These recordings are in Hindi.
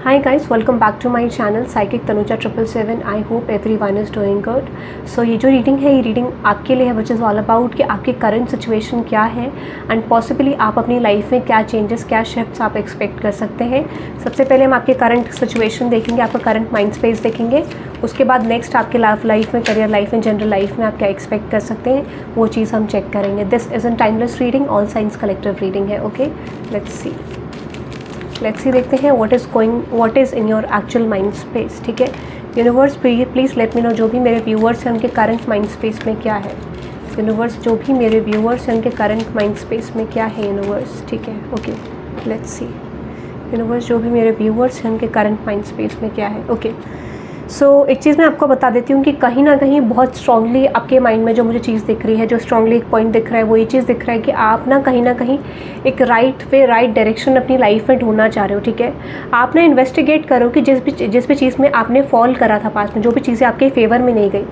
Hi guys, welcome back to my channel Psychic Tanuja 777. I hope everyone is doing good. So ये जो रीडिंग है, ये रीडिंग आपके लिए है विच इज़ ऑल अबाउट कि आपकी करंट सिचुएशन क्या है एंड पॉसिबली आप अपनी लाइफ में क्या चेंजेस, क्या शिफ्ट्स आप एक्सपेक्ट कर सकते हैं। सबसे पहले हम आपके करंट सिचुएशन देखेंगे, आपका करंट माइंड स्पेस देखेंगे। उसके बाद नेक्स्ट आपके लाइफ में, करियर लाइफ में, जनरल लाइफ में आप क्या एक्सपेक्ट कर सकते हैं, वो चीज़ हम चेक करेंगे। This is an timeless reading, all science collective reading है। ओके, लेट्स सी देखते हैं what is in your actual mind space. ठीक है, universe please let me no जो भी मेरे व्यूअर्स हैं उनके करंट माइंड स्पेस में क्या है। यूनिवर्स जो भी मेरे व्यूअर्स हैं उनके करंट माइंड स्पेस में क्या है यूनिवर्स। ठीक है, ओके, लेट्स सी। यूनिवर्स जो भी मेरे व्यूअर्स हैं उनके करंट माइंड स्पेस में क्या है। ओके, सो एक चीज़ मैं आपको बता देती हूँ कि कहीं ना कहीं बहुत स्ट्रांगली आपके माइंड में जो मुझे चीज़ दिख रही है, जो स्ट्रांगली एक पॉइंट दिख रहा है, वो ये चीज़ दिख रहा है कि आप ना कहीं एक राइट डायरेक्शन अपनी लाइफ में ढूंढना चाह रहे हो। ठीक है, आप ना इन्वेस्टिगेट करो कि जिस भी चीज़ में आपने फॉल करा था पास्ट में, जो भी चीज़ें आपके फेवर में नहीं गई।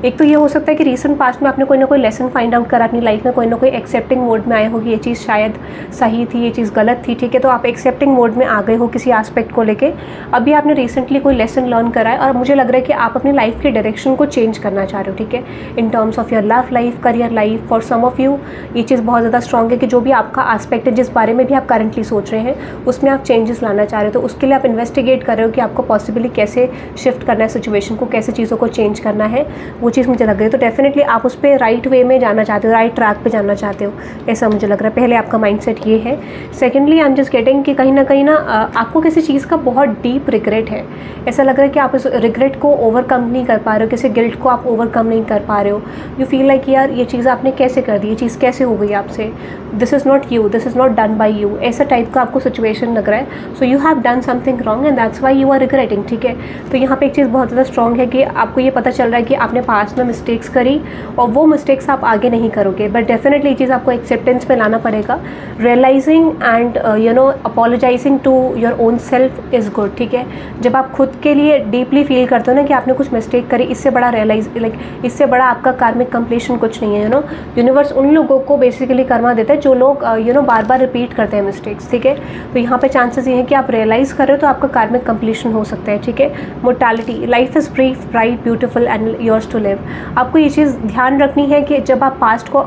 एक तो ये हो सकता है कि रीसेंट पास्ट में आपने कोई ना कोई लेसन फाइंड आउट करा अपनी लाइफ में, कोई ना कोई एक्सेप्टिंग मोड में आए हो कि ये चीज़ शायद सही थी, ये चीज़ गलत थी। ठीक है, तो आप एक्सेप्टिंग मोड में आ गए हो किसी एस्पेक्ट को लेके। अभी आपने रिसेंटली कोई लेसन लर्न करा है और मुझे लग रहा है कि आप अपनी लाइफ की डायरेक्शन को चेंज करना चाह रहे हो। ठीक है, in terms of your love life, career life. For some of you ये चीज़ बहुत ज़्यादा स्ट्रॉन्ग है कि जो भी आपका एस्पेक्ट है, जिस बारे में भी आप करंटली सोच रहे हैं, उसमें आप चेंजेस लाना चाह रहे हो। तो उसके लिए आप इन्वेस्टिगेट कर रहे हो कि आपको पॉसिबली कैसे शिफ्ट करना है सिचुएशन को, कैसे चीज़ों को चेंज करना है, वो चीज़ मुझे लग रही है। तो डेफिनेटली आप उस पर राइट वे में जाना चाहते हो, राइट ट्रैक पे जाना चाहते हो, ऐसा मुझे लग रहा है। पहले आपका माइंडसेट ये है। Secondly I am just getting कि कहीं ना आपको किसी चीज़ का बहुत डीप रिग्रेट है। ऐसा लग रहा है कि आप उस रिग्रेट को ओवरकम नहीं कर पा रहे हो, किसी गिल्ट को आप ओवरकम नहीं कर पा रहे हो। यू फील लाइक यार ये चीज़ आपने कैसे कर दी, ये चीज़ कैसे हो गई आपसे, this is not you, this is not done by you, ऐसा टाइप का आपको सिचुएशन लग रहा है। So you have done something wrong and that's why you are regretting. ठीक है, तो यहाँ पे एक चीज़ बहुत ज़्यादा स्ट्रॉन्ग है कि आपको ये पता चल रहा है कि आपने पास्ट में मिस्टेक्स करी और वो मिस्टेक्स आप आगे नहीं करोगे। बट डेफिनेटली ये चीज़ आपको एक्सेप्टेंस में लाना पड़ेगा। Realising and apologising to your own self is good. ठीक है, जब आप खुद के लिए डीपली फील करते हो ना कि आपने कुछ मिस्टेक करी, इससे बड़ा इससे बड़ा आपका कार्मिक कंप्लीशन कुछ नहीं है। यूनिवर्स उन लोगों को बेसिकली कर्मा देता है जो लोग बार बार रिपीट करते हैं मिस्टेक्स। ठीक है, तो यहाँ पे चांसेस ये हैं कि आप रियलाइज़ कर रहे हो तो आपका कार्मिक कंप्लीशन हो सकता है। ठीक है, mortality, life is brief, bright, beautiful and yours to live. आपको ये चीज़ ध्यान रखनी है कि जब आप पास्ट को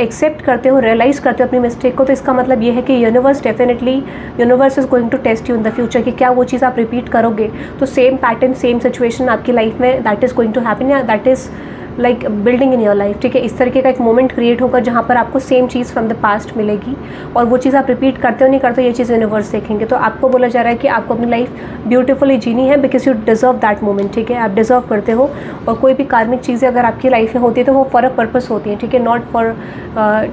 एक्सेप्ट करते हो, रियलाइज़ करते हो अपनी मिस्टेक को, तो इसका मतलब ये है कि universe is going to test you in the future कि क्या वो चीज़ आप रिपीट करोगे तो सेम पैटर्न, सेम सिचुएशन आपकी लाइफ में that is going to happen, या that is like building in your life. ठीक है, इस तरीके का एक मोमेंट क्रिएट होगा जहाँ पर आपको same cheese from the past मिलेगी और वो चीज़ आप रिपीट करते हो नहीं करते हो, ये चीज़ यूनिवर्स देखेंगे। तो आपको बोला जा रहा है कि आपको अपनी लाइफ ब्यूटीफुली जीनी है because you deserve that moment. ठीक है, आप डिजर्व करते हो और कोई भी कार्मिक चीज़ें अगर आपकी लाइफ में होती है तो वो फॉर अ पर्पस होती है। ठीक है, not for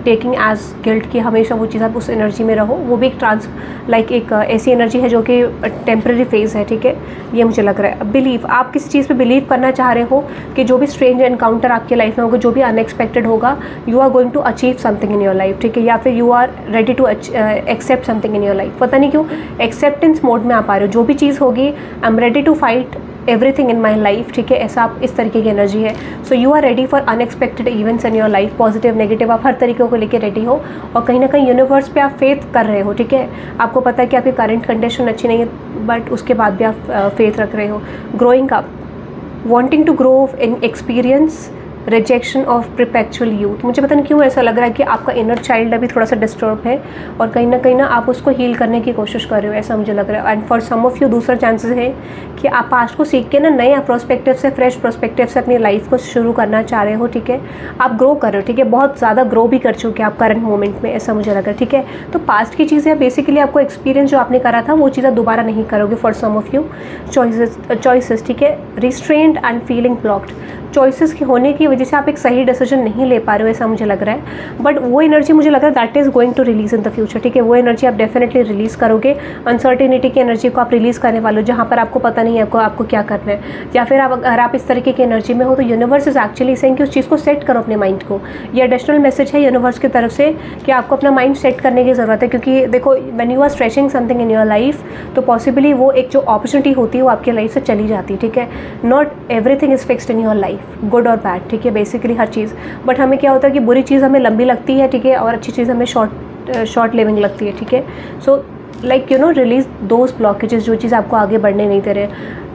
taking as guilt कि हमेशा वो चीज़ आप उस एनर्जी में रहो। वो भी एक ऐसी एनर्जी है जो कि टेम्प्रेरी फेज़ है। ठीक है, ये मुझे लग रहा है। बिलीव, आप किसी चीज़ पर बिलीव करना चाह रहे हो कि जो भी स्ट्रेंज एनकाउंटर आपकी लाइफ में होगा, जो भी अनएक्सपेक्टेड होगा, you are going to achieve something in your life. ठीक है, या फिर you are ready to accept something in your life. पता नहीं क्यों एक्सेप्टेंस मोड में आप आ रहे हो। जो भी चीज़ होगी, I am ready to fight everything in my life. ठीक है, ऐसा आप इस तरीके की एनर्जी है। So you are ready for unexpected events in your life, positive negative, आप हर तरीके को लेकर रेडी हो और कहीं ना कहीं यूनिवर्स पे आप फेथ कर रहे हो। ठीक है, आपको पता है कि आपकी करंट कंडीशन अच्छी नहीं है बट उसके बाद भी आप फेथ रख रहे हो। Growing up, wanting to grow in experience, rejection of perpetual youth. मुझे पता नहीं क्यों ऐसा लग रहा है कि आपका इनर चाइल्ड अभी थोड़ा सा डिस्टर्ब है और कहीं ना आप उसको हील करने की कोशिश कर रहे हो, ऐसा मुझे लग रहा है। And for some of you दूसरा चांसेस है कि आप पास्ट को सीख के ना नए प्रोस्पेक्टिव से, फ्रेश प्रोस्पेक्टिव से अपनी लाइफ को शुरू करना चाह रहे हो। ठीक है, आप ग्रो कर रहे हो। ठीक है, बहुत ज़्यादा ग्रो भी कर चुके हैं आप करंट मोमेंट में, ऐसा मुझे लग रहा है। ठीक है, तो पास्ट की चीज़ें बेसिकली आपको एक्सपीरियंस जो आपने करा था वो चीज़ें दोबारा नहीं करोगे। For some of you choices, ठीक है, restrained and feeling blocked. Choices के होने की वजह से आप एक सही डिसीजन नहीं ले पा रहे हो, ऐसा मुझे लग रहा है। बट वो एनर्जी मुझे लग रहा है that is going to release in the future. ठीक है, वो एनर्जी आप डेफिनेटली रिलीज़ करोगे। अनसर्टेनिटी की एनर्जी को आप रिलीज़ करने वाले हो जहाँ पर आपको पता नहीं है आपको क्या करना है। या फिर अगर आप इस तरीके की एनर्जी में हो तो यूनिवर्स इज एक्चुअली सेइंग कि उस चीज़ को सेट करो अपने माइंड को। ये एडिशनल मैसेज है यूनिवर्स की तरफ से कि आपको अपना माइंड सेट करने की ज़रूरत है। क्योंकि देखो, when you are stretching something in your life तो पॉसिबली वो एक जो अपॉर्चुनिटी होती है वो आपकी लाइफ से चली जाती है। ठीक है, not everything is fixed in your life, good और बैड। ठीक है, बेसिकली हर चीज़। बट हमें क्या होता है कि बुरी चीज़ हमें लंबी लगती है। ठीक है, और अच्छी चीज़ हमें शॉर्ट लिविंग लगती है। ठीक है, so like release those blockages जो चीज़ आपको आगे बढ़ने नहीं दे रहे,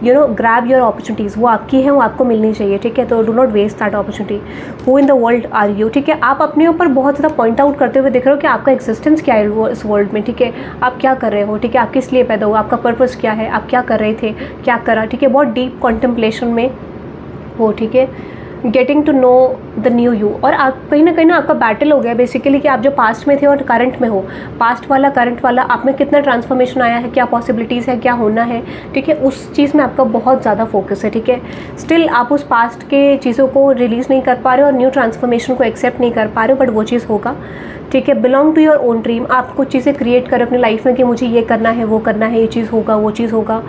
ग्रैब योर अपॉर्चुनिटीज़, वो आपकी है, वो आपको मिलनी चाहिए, ठीक है। तो do not waste that opportunity. Who in the world are you, ठीक है। आप अपने ऊपर बहुत ज़्यादा पॉइंट आउट करते हुए देख रहे हो कि आपका एक्जिस्टेंस क्या है वो इस वर्ल्ड में, ठीक है। आप क्या कर रहे हो, ठीक है, आप किस लिए पैदा हुआ, आपका पर्पस क्या है, आप क्या कर रहे थे, क्या करा, ठीक है। बहुत डीप कॉन्टेम्पलेशन में हो, ठीक है। Getting to know the new you, और आप कहीं ना आपका बैटल हो गया बेसिकली कि आप जो पास्ट में थे और करंट में हो, पास्ट वाला करंट वाला, आप में कितना ट्रांसफॉर्मेशन आया है, क्या पॉसिबिलिटीज़ है, क्या होना है, ठीक है। उस चीज़ में आपका बहुत ज़्यादा फोकस है, ठीक है। स्टिल आप उस पास्ट के चीज़ों को रिलीज़ नहीं कर पा रहे हो और न्यू ट्रांसफॉर्मेशन को एक्सेप्ट नहीं कर पा रहे हो, बट वो चीज़ होगा, ठीक है। Belong to your own dream, आप कुछ चीज़ें क्रिएट करें अपनी लाइफ में कि मुझे ये करना है, वो करना है, ये चीज़ होगा, वो चीज़ होगा,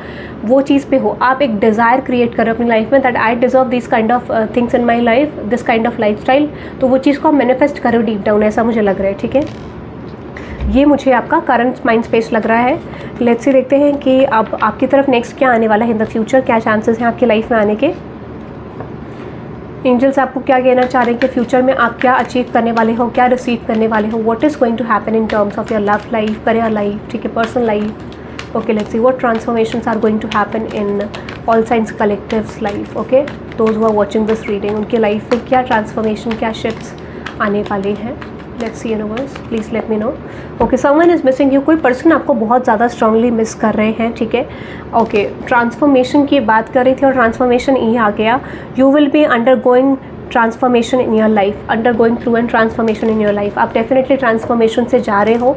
वो चीज़ पे हो। आप एक डिज़ायर क्रिएट करें अपनी लाइफ में that I deserve this kind of things in my life, this kind of life style. तो वो चीज़ को आप मैनिफेस्ट करो डीप डाउन, ऐसा मुझे लग रहा है, ठीक है। ये मुझे आपका करंट माइंड स्पेस लग रहा है। लेट्स सी देखते हैं कि अब आपकी तरफ नेक्स्ट क्या आने वाला है इन द फ्यूचर, क्या चांसेस हैं आपकी लाइफ में आने के। एंजल्स आपको क्या कहना चाह रहे हैं कि फ्यूचर में आप क्या अचीव करने वाले हो, क्या रिसीव करने वाले हो, what is going to happen in terms of your love life, career life, ठीक है, personal life. Okay, let's see what transformations are going to happen in all signs collectives life. Okay, those who are watching this reading, उनके लाइफ में क्या ट्रांसफॉर्मेशन, क्या शिफ्ट्स आने वाले हैं। Let's see universe, please let me know. Okay, someone is missing you, कोई पर्सन आपको बहुत ज़्यादा स्ट्रांगली मिस कर रहे हैं, ठीक है। ओके, ट्रांसफॉर्मेशन की बात कर रही थी और ट्रांसफॉर्मेशन ये आ गया। You will be under going transformation in your life, under going through and transformation in your life. आप डेफिनेटली ट्रांसफॉर्मेशन से जा रहे हो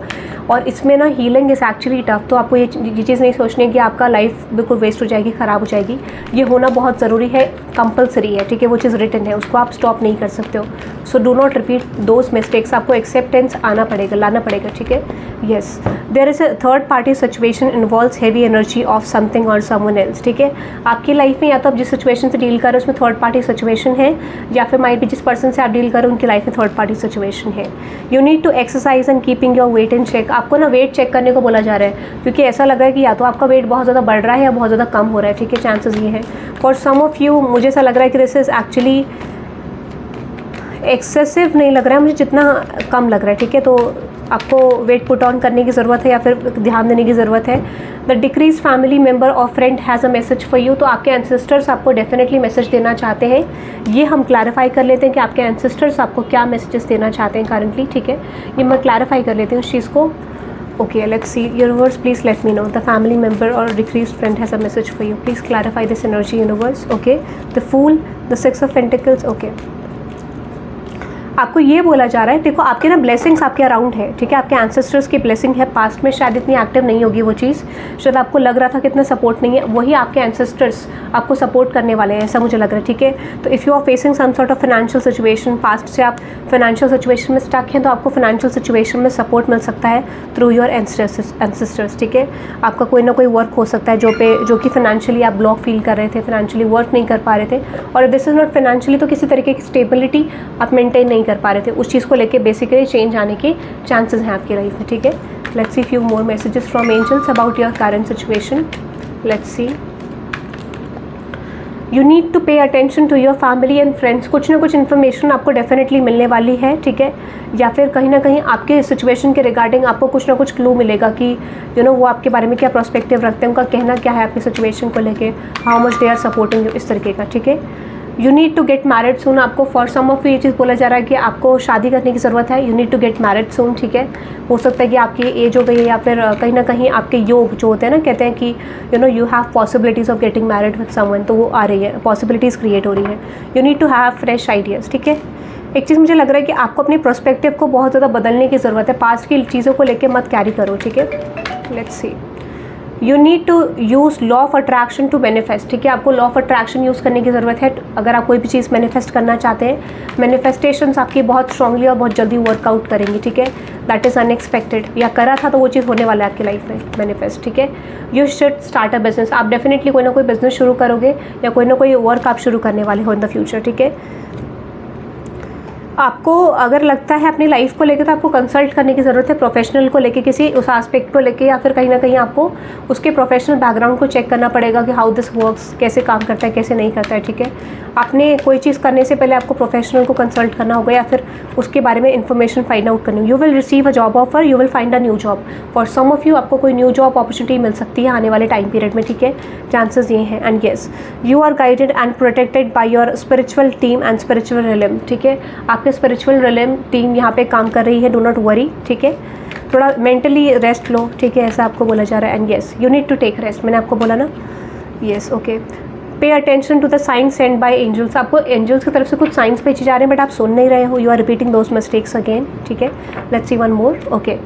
और इसमें ना हीलिंग इज़ एक्चुअली टफ। तो आपको ये चीज़ नहीं सोचनी है कि आपका लाइफ बिल्कुल वेस्ट हो जाएगी, ख़राब हो जाएगी। ये होना बहुत ज़रूरी है, कंपलसरी है, ठीक है। वो चीज़ रिटन है, उसको आप स्टॉप नहीं कर सकते हो। So do not repeat those mistakes, आपको एक्सेप्टेंस आना पड़ेगा, लाना पड़ेगा, ठीक है। Yes, there is a third party situation involves heavy energy of something और समवन एल्स, ठीक है। आपकी लाइफ में या तो आप जिस सिचुएशन से डील कर रहे हो उसमें थर्ड पार्टी सिचुएशन है, या फिर माइट भी जिस पर्सन से आप डील कर रहे हो उनकी लाइफ में थर्ड पार्टी सिचुएशन है। You need to exercise and keeping your weight in check, आपको ना वेट चेक करने को बोला जा रहा है, क्योंकि ऐसा लग रहा है कि या तो आपका वेट बहुत ज़्यादा बढ़ रहा है या बहुत ज़्यादा कम हो रहा है, ठीक है। चांसेस ये है फॉर सम ऑफ यू, मुझे ऐसा लग रहा है कि दिस इज़ एक्चुअली एक्सेसिव नहीं लग रहा है मुझे, जितना कम लग रहा है, ठीक है। तो आपको वेट पुट ऑन करने की ज़रूरत है या फिर ध्यान देने की ज़रूरत है। द डिक्रीज फैमिली मेम्बर और friend has a message for you, तो आपके एंसेस्टर्स आपको डेफिनेटली मैसेज देना चाहते हैं। ये हम क्लैरिफाई कर लेते हैं कि आपके एंसेस्टर्स आपको क्या मैसेजेस देना चाहते हैं करंटली, ठीक है। ये मैं क्लैरिफाई कर लेती हूँ उस चीज़ को। Okay, let's see universe, please let me know the family member और डिक्रीज friend has a message for you, please clarify this energy universe. Okay, the fool, the six of pentacles. Okay, आपको ये बोला जा रहा है, देखो आपके ना ब्लेसिंग्स आपके अराउंड है, ठीक है। आपके एंसेस्टर्स की ब्लेसिंग है, पास्ट में शायद इतनी एक्टिव नहीं होगी वो चीज़, शायद आपको लग रहा था कि इतना सपोर्ट नहीं है, वही आपके एंसेस्टर्स आपको सपोर्ट करने वाले हैं, ऐसा मुझे लग रहा है, ठीक है। तो if you are facing some sort of financial situation, past से आप फाइनेंशियल सिचुएशन में स्टक हैं, तो आपको फाइनेंशियल सिचुएशन में सपोर्ट मिल सकता है थ्रू योर एंसेस्टर्स, ठीक है। आपका कोई ना कोई वर्क हो सकता है जो कि फाइनेंशियली आप ब्लॉक फील कर रहे थे, फाइनेंशियली वर्क नहीं कर पा रहे थे, और दिस इज़ नॉट फाइनेंशियली, तो किसी तरीके की स्टेबिलिटी आप मेंटेन नहीं कर पा रहे थे, उस चीज़ को लेके बेसिकली चेंज आने के चांसेस हैं आपकी लाइफ में, ठीक है। Let's see few more messages from angels about your current situation. Let's see, you need to pay attention to your family and friends, कुछ ना कुछ इन्फॉर्मेशन आपको डेफिनेटली मिलने वाली है, ठीक है। या फिर कहीं ना कहीं आपके सिचुएशन के रिगार्डिंग आपको कुछ ना कुछ क्लू मिलेगा कि वो आपके बारे में क्या पर्सपेक्टिव रखते हैं, उनका कहना क्या है आपकी सिचुएशन को लेके, how much they are supporting, इस तरीके का, ठीक है। You need to get married soon, आपको फॉर सम ऑफ ये चीज़ बोला जा रहा है कि आपको शादी करने की ज़रूरत है, you need to get married soon, ठीक है। हो सकता है कि आपकी एज हो गई है या फिर कहीं ना कहीं आपके योग जो होते हैं ना, कहते हैं कि you have possibilities of getting married with someone, तो वो आ रही है, पॉसिबिलिटीज़ क्रिएट हो रही है। You need to have fresh ideas, ठीक है। एक चीज़ मुझे लग रहा है कि आपको अपने पर्सपेक्टिव को बहुत ज़्यादा बदलने की ज़रूरत है, पास्ट की चीज़ों को लेकर मत कैरी करो, ठीक है। Let's see, you need to use law of attraction to manifest, ठीक है। आपको लॉ ऑफ अट्रैक्शन यूज़ करने की ज़रूरत है अगर आप कोई भी चीज़ मैनिफेस्ट करना चाहते हैं। मैनिफेस्टेशंस आपकी बहुत स्ट्रांगली और बहुत जल्दी वर्कआउट करेंगी, ठीक है। दैट इज़ अनएक्सपेक्टेड, या करा था तो वो चीज़ होने वाला है आपकी लाइफ में, मैनिफेस्ट, ठीक है। You should start a business, आप डेफिनेटली कोई ना कोई बिजनेस शुरू करोगे या कोई ना कोई वर्क आप शुरू करने वाले हो इन द फ्यूचर, ठीक है। आपको अगर लगता है अपनी लाइफ को लेके तो आपको कंसल्ट करने की ज़रूरत है, प्रोफेशनल को लेके, किसी उस एस्पेक्ट को लेके, या फिर कहीं ना कहीं आपको उसके प्रोफेशनल बैकग्राउंड को चेक करना पड़ेगा कि हाउ दिस वर्क्स, कैसे काम करता है, कैसे नहीं करता है, ठीक है। आपने कोई चीज़ करने से पहले आपको प्रोफेशनल को कंसल्ट करना होगा या फिर उसके बारे में इन्फॉर्मेशन फाइंड आउट करनी होगी। You will receive a job offer, you will find a new job. For some of you आपको कोई न्यू जॉब अपॉर्चुनिटी मिल सकती है आने वाले टाइम पीरियड में, ठीक है, चांसेस ये हैं। And yes, you are guided and protected by your spiritual team and spiritual realm, ठीक है। आपके स्पिरिचुअल रिलम टीम यहाँ पे काम कर रही है, डू नॉट वरी, ठीक है। थोड़ा मेंटली रेस्ट लो, ठीक है, ऐसा आपको बोला जा रहा है। And yes, you need to take rest, मैंने आपको बोला ना, yes, okay. Pay attention to the signs sent by angels, आपको एंजल्स की तरफ से कुछ साइंस भेजे जा रहे हैं बट आप सुन नहीं रहे हो, you are repeating those mistakes again, ठीक है। Let's see one more, okay.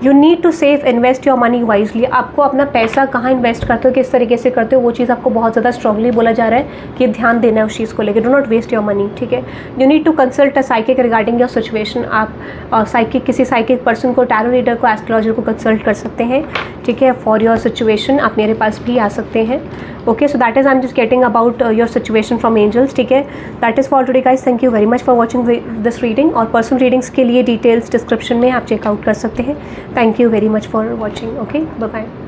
You need to save invest your money wisely, आपको अपना पैसा कहाँ इन्वेस्ट करते हो, किस तरीके से करते हो, वो चीज़ आपको बहुत ज़्यादा स्ट्रांगली बोला जा रहा है कि ध्यान देना है उस चीज़ को लेकर। Do not waste your money, ठीक है। You need to consult a psychic regarding your situation, आप साइकिक, किसी साइकिक पर्सन को, टैरो रीडर को, एस्ट्रोलॉजर को कंसल्ट कर सकते हैं, ठीक है, फॉर योर सिचुएशन। आप मेरे पास भी आ सकते हैं, okay. So that is I am just getting about your situation from angels, ठीक है। That is for today guys, thank you very much for watching this reading. और पर्सनल रीडिंग्स के लिए डिटेल्स डिस्क्रिप्शन में आप चेकआउट कर सकते हैं। Thank you very much for watching, okay, bye bye.